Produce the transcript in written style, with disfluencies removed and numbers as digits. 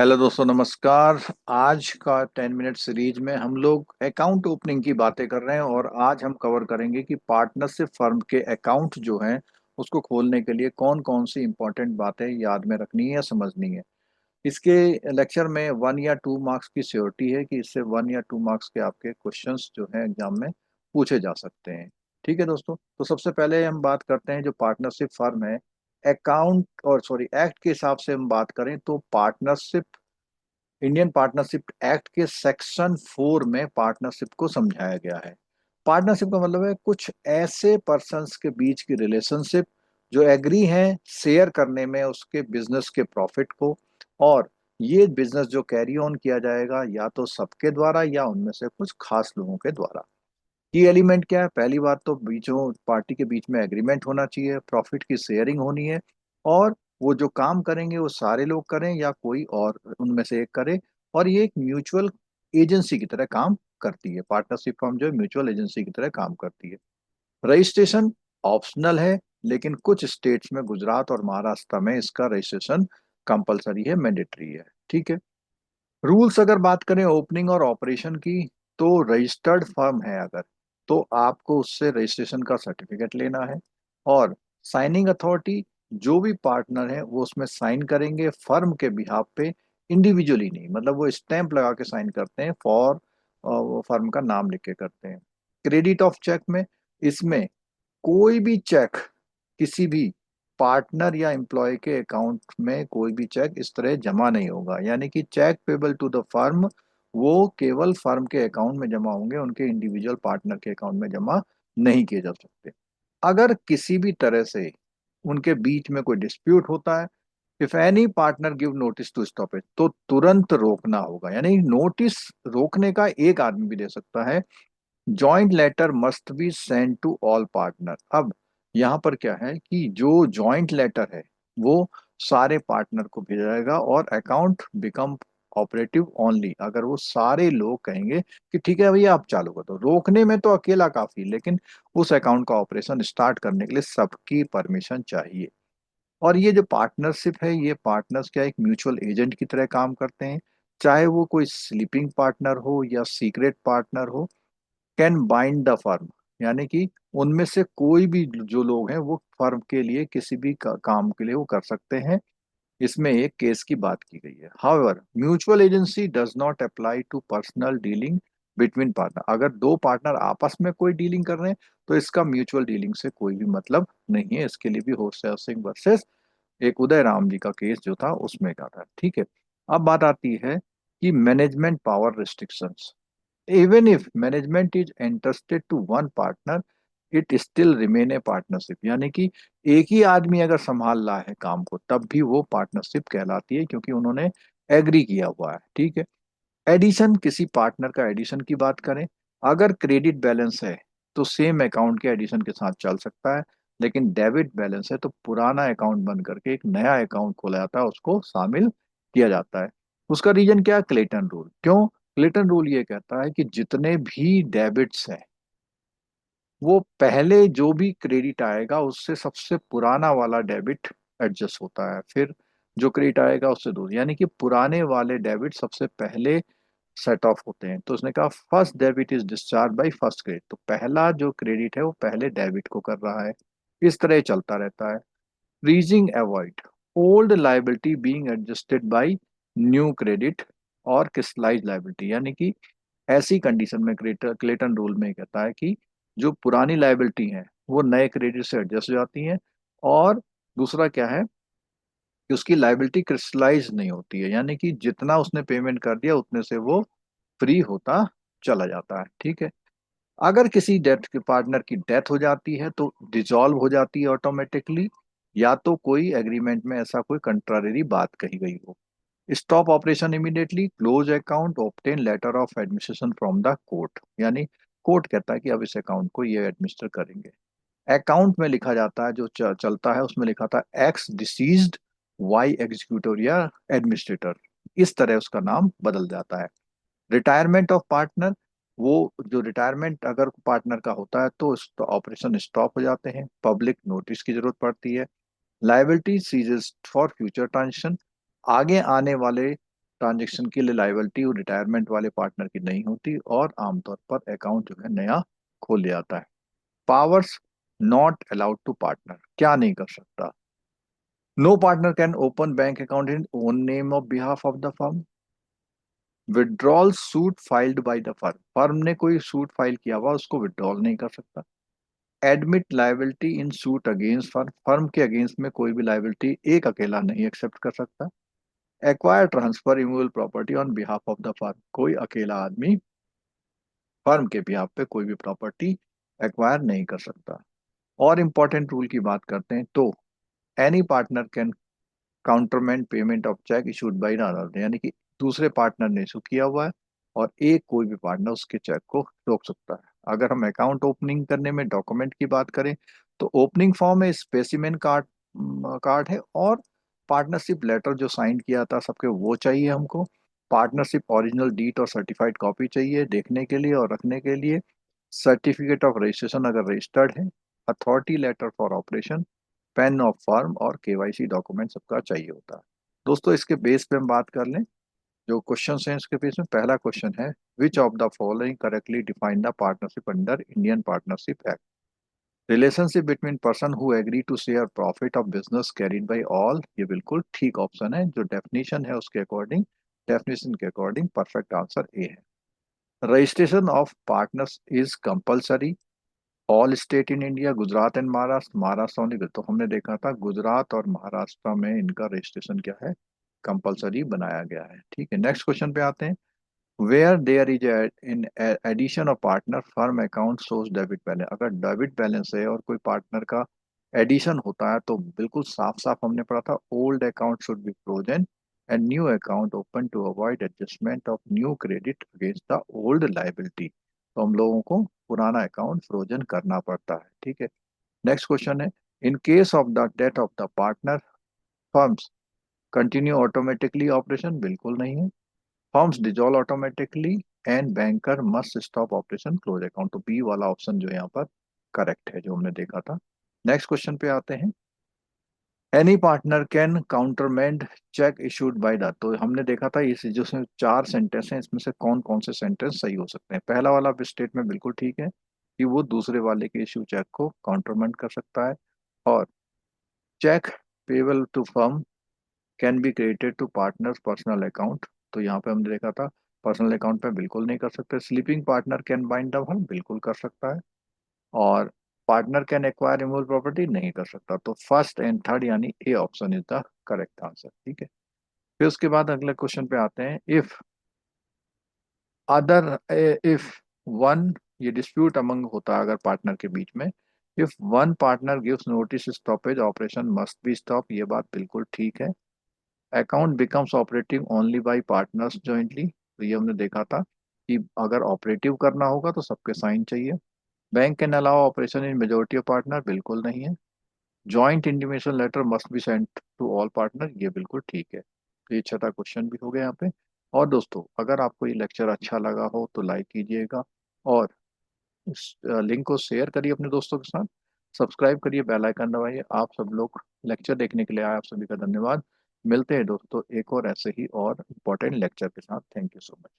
Hello दोस्तों, नमस्कार। आज का 10 मिनट सीरीज में हम लोग अकाउंट ओपनिंग की बातें कर रहे हैं और आज हम कवर करेंगे कि पार्टनरशिप फर्म के अकाउंट जो हैं उसको खोलने के लिए कौन कौन सी इंपॉर्टेंट बातें याद में रखनी है या समझनी है। इसके लेक्चर में 1 या 2 मार्क्स की श्योरिटी है कि इससे 1 या 2 मार्क्स के आपके क्वेश्चंस जो हैं एग्जाम में पूछे जा सकते हैं। ठीक है दोस्तों, तो सबसे पहले हम बात करते हैं जो पार्टनरशिप फर्म है। अकाउंट और सॉरी एक्ट के हिसाब से हम बात करें तो पार्टनरशिप, इंडियन पार्टनरशिप एक्ट के सेक्शन 4 में पार्टनरशिप को समझाया गया है। पार्टनरशिप का मतलब है कुछ ऐसे पर्सन्स के बीच की रिलेशनशिप जो एग्री हैं शेयर करने में उसके बिजनेस के प्रॉफिट को, और ये बिजनेस जो कैरी ऑन किया जाएगा या तो सबके द्वारा या उनमें से कुछ खास लोगों के द्वारा। की एलिमेंट क्या है? पहली बात तो बीचों पार्टी के बीच में एग्रीमेंट होना चाहिए, प्रॉफिट की शेयरिंग होनी है, और वो जो काम करेंगे वो सारे लोग करें या कोई और उनमें से एक करे। और ये एक म्यूचुअल एजेंसी की तरह काम करती है। पार्टनरशिप फर्म जो है म्यूचुअल एजेंसी की तरह काम करती है। रजिस्ट्रेशन ऑप्शनल है, लेकिन कुछ स्टेट्स में, गुजरात और महाराष्ट्र में इसका रजिस्ट्रेशन कंपलसरी है, मैंडेटरी है। ठीक है। रूल्स अगर बात करें ओपनिंग और ऑपरेशन की, तो रजिस्टर्ड फर्म है अगर, तो आपको उससे रजिस्ट्रेशन का सर्टिफिकेट लेना है। और साइनिंग अथॉरिटी, जो भी पार्टनर है वो उसमें साइन करेंगे फर्म के बिहाफ पे, इंडिविजुअली नहीं, मतलब वो स्टैंप लगा के साइन करते हैं फॉर, वो फर्म का नाम लिख के करते हैं। क्रेडिट ऑफ चेक में, इसमें कोई भी चेक किसी भी पार्टनर या एम्प्लॉय के अकाउंट में कोई भी चेक इस तरह जमा नहीं होगा, यानी कि cheque payable to the firm वो केवल फर्म के अकाउंट में जमा होंगे, उनके इंडिविजुअल पार्टनर के अकाउंट में जमा नहीं किए जा सकते। अगर किसी भी तरह से उनके बीच में कोई डिस्प्यूट होता है, if any partner give notice to stop it, तो तुरंत रोकना होगा। यानी नोटिस रोकने का एक आदमी भी दे सकता है। Joint letter must be send to all partner. अब यहाँ पर क्या है कि जो जॉइंट लेटर है वो सारे पार्टनर को भेजा जाएगा, और अकाउंट बिकम ऑपरेटिव ओनली अगर वो सारे लोग कहेंगे कि ठीक है भैया आप चालू कर दो। रोकने में तो अकेला काफी, लेकिन उस अकाउंट का ऑपरेशन स्टार्ट करने के लिए सबकी परमिशन चाहिए। और ये जो पार्टनरशिप है, ये पार्टनर्स क्या एक म्यूचुअल एजेंट की तरह काम करते हैं। चाहे वो कोई स्लीपिंग पार्टनर हो या सीक्रेट पार्टनर हो, कैन बाइंड द फर्म, यानी कि उनमें से कोई भी जो लोग हैं वो फर्म के लिए किसी भी काम के लिए वो कर सकते हैं। इसमें एक केस की बात की गई है। However mutual agency does not apply to personal dealing between partner. अगर दो पार्टनर आपस में कोई डीलिंग कर रहे हैं तो इसका म्यूचुअल डीलिंग से कोई भी मतलब नहीं है। इसके लिए भी होर्स सिंह वर्सेस एक उदय राम जी का केस जो था उसमें का था। ठीक है। अब बात आती है कि management power restrictions. even if management is entrusted to one partner, it still remain a partnership। यानी कि एक ही आदमी अगर संभाल रहा है काम को तब भी वो पार्टनरशिप कहलाती है, क्योंकि उन्होंने एग्री किया हुआ है। ठीक है। एडिशन, किसी पार्टनर का एडिशन की बात करें, अगर क्रेडिट बैलेंस है तो सेम अकाउंट के एडिशन के साथ चल सकता है, लेकिन डेबिट बैलेंस है तो पुराना अकाउंट बंद करके एक नया अकाउंट खोला जाता है, उसको शामिल किया जाता है। उसका रीजन क्या है? Clayton rule. क्यों? क्लेटन रूल ये कहता है कि जितने भी डेबिट्स हैं वो पहले जो भी क्रेडिट आएगा उससे सबसे पुराना वाला डेबिट एडजस्ट होता है, फिर जो क्रेडिट आएगा उससे दूर, यानी कि पुराने वाले डेबिट सबसे पहले सेट ऑफ होते हैं। तो उसने कहा first debit is discharge by first credit, तो पहला जो क्रेडिट है वो पहले डेबिट को कर रहा है। इस तरह चलता रहता है। Freezing avoid old liability being adjusted by new credit और क्रिस्टलाइज लाइबिलिटी, यानी कि ऐसी कंडीशन में क्लेटन रूल में कहता है कि जो पुरानी लाइबिलिटी है वो नए क्रेडिट से एडजस्ट हो जाती हैं। और दूसरा क्या है कि उसकी लाइबिलिटी क्रिस्टलाइज नहीं होती है, यानी कि जितना उसने पेमेंट कर दिया उतने से वो फ्री होता चला जाता है। ठीक है। अगर किसी डेथ के पार्टनर की डेथ हो जाती है तो डिसॉल्व हो जाती है ऑटोमेटिकली, या तो कोई एग्रीमेंट में ऐसा कोई कंट्रारी बात कही गई हो। Stop operation immediately, close account, obtain letter of administration from the court, यानी कोर्ट कहता है कि अब इस अकाउंट को ये एडमिनिस्टर करेंगे। अकाउंट में लिखा जाता है जो चलता है उसमें लिखा था एक्स डिसीज्ड वाई एग्जीक्यूटिव या एडमिनिस्ट्रेटर, इस तरह उसका नाम बदल जाता है। रिटायरमेंट ऑफ पार्टनर, वो जो रिटायरमेंट अगर पार्टनर का होता है तो ऑपरेशन स्टॉप हो जाते हैं, पब्लिक नोटिस की जरूरत पड़ती है। Liability ceases for future transaction, आगे आने वाले ट्रांजेक्शन के लिए लाइबिलिटी रिटायरमेंट वाले पार्टनर की नहीं होती, और आमतौर पर अकाउंट जो है नया खोल लिया जाता है। Powers not allowed to partner, क्या नहीं कर सकता? No partner can open bank account in own name of behalf of the firm. Withdrawal suit filed by the firm, firm ने कोई सूट फाइल किया हुआ उसको विड्रॉल नहीं कर सकता। Admit liability in suit against firm, firm के against में कोई भी लाइबिलिटी एक अकेला नहीं एक्सेप्ट कर सकता। Acquire transfer immovable property on behalf of the firm, कोई अकेला आदमी फर्म के बिहाफ पे कोई भी प्रॉपर्टी एक्वायर नहीं कर सकता। और इम्पोर्टेंट रूल की बात करते हैं तो any partner can countermand payment of cheque issued by other, यानी कि दूसरे पार्टनर ने इशू किया हुआ है और एक कोई भी पार्टनर उसके चेक को रोक सकता है। अगर हम अकाउंट ओपनिंग करने में डॉक्यूमेंट की बात करें तो ओपनिंग फॉर्म में स्पेसिमेन कार्ड कार्ड है, और पार्टनरशिप लेटर जो साइन किया था सबके वो चाहिए हमको। पार्टनरशिप ओरिजिनल डीड और सर्टिफाइड कॉपी चाहिए देखने के लिए और रखने के लिए। सर्टिफिकेट ऑफ रजिस्ट्रेशन अगर रजिस्टर्ड है, authority letter for operation, PAN of firm, और केवाईसी डॉक्यूमेंट सबका चाहिए होता है। दोस्तों इसके बेस पे हम बात कर लें, जो क्वेश्चन हैं इसके बेस में पहला क्वेश्चन है, which of the following correctly define the partnership under Indian partnership act? Relationship between person who agree to share profit of business carried by all, ये बिल्कुल ठीक ऑप्शन है। जो डेफिनेशन है उसके अकॉर्डिंग, डेफिनेशन के अकॉर्डिंग परफेक्ट आंसर ए है। Registration of partners is compulsory all state in India, Gujarat and Maharashtra, Maharashtra only. तो हमने देखा था गुजरात और महाराष्ट्र में इनका रजिस्ट्रेशन क्या है, कंपलसरी बनाया गया है। ठीक है, नेक्स्ट क्वेश्चन पे आते हैं। Where there is in addition of partner firm account shows debit balance, अगर डेबिट बैलेंस है और कोई पार्टनर का एडिशन होता है तो बिल्कुल साफ साफ हमने पढ़ा था old account should be frozen and new account open to avoid adjustment of new credit against the old liability. तो हम लोगों को पुराना अकाउंट फ्रोजन करना पड़ता है। ठीक है, नेक्स्ट क्वेश्चन है, in case of the death of the partner firms continue automatically operation, बिल्कुल नहीं है। Firms dissolve automatically and banker must stop operation close account, तो बी वाला ऑप्शन जो यहाँ पर करेक्ट है जो हमने देखा था। नेक्स्ट क्वेश्चन पे आते हैं, any partner can countermand cheque issued by the, तो हमने देखा था इस जो से चार सेंटेंस हैं इसमें से कौन कौन से सेंटेंस सही हो सकते हैं। पहला वाला स्टेटमेंट बिल्कुल ठीक है कि वो दूसरे वाले के इशू चेक को काउंटरमेंड कर सकता है। और cheque payable to firm can be credited to partners personal account, तो यहाँ पे हमने देखा था पर्सनल अकाउंट पे बिल्कुल नहीं कर सकते। Sleeping partner can bind the firm, बिल्कुल कर सकता है। और partner can acquire removal property, नहीं कर सकता। तो फर्स्ट एंड थर्ड यानी A option is the correct answer. ठीक है, फिर उसके बाद अगले क्वेश्चन पे आते हैं, इफ अदर, इफ वन, ये डिस्प्यूट अमंग होता है अगर पार्टनर के बीच में, if one partner gives notice stoppage operation must be stop, ये बात बिल्कुल ठीक है। Account becomes operative only by partners jointly, तो ये हमने देखा था कि अगर ऑपरेटिव करना होगा तो सबके साइन चाहिए। Bank can allow operation in majority of partner, बिल्कुल नहीं है। Joint intimation letter must be sent to all partner, ये बिल्कुल ठीक है। तो ये छठा क्वेश्चन भी हो गया यहाँ पे। और दोस्तों अगर आपको ये लेक्चर अच्छा लगा हो तो लाइक कीजिएगा, और इस लिंक को शेयर करिए अपने दोस्तों के साथ, सब्सक्राइब करिए, बेल आइकन दबाइए। आप सब लोग लेक्चर देखने के लिए आए, आप सभी का धन्यवाद। मिलते हैं दोस्तों एक और ऐसे ही और इम्पोर्टेंट लेक्चर के साथ। Thank you so much.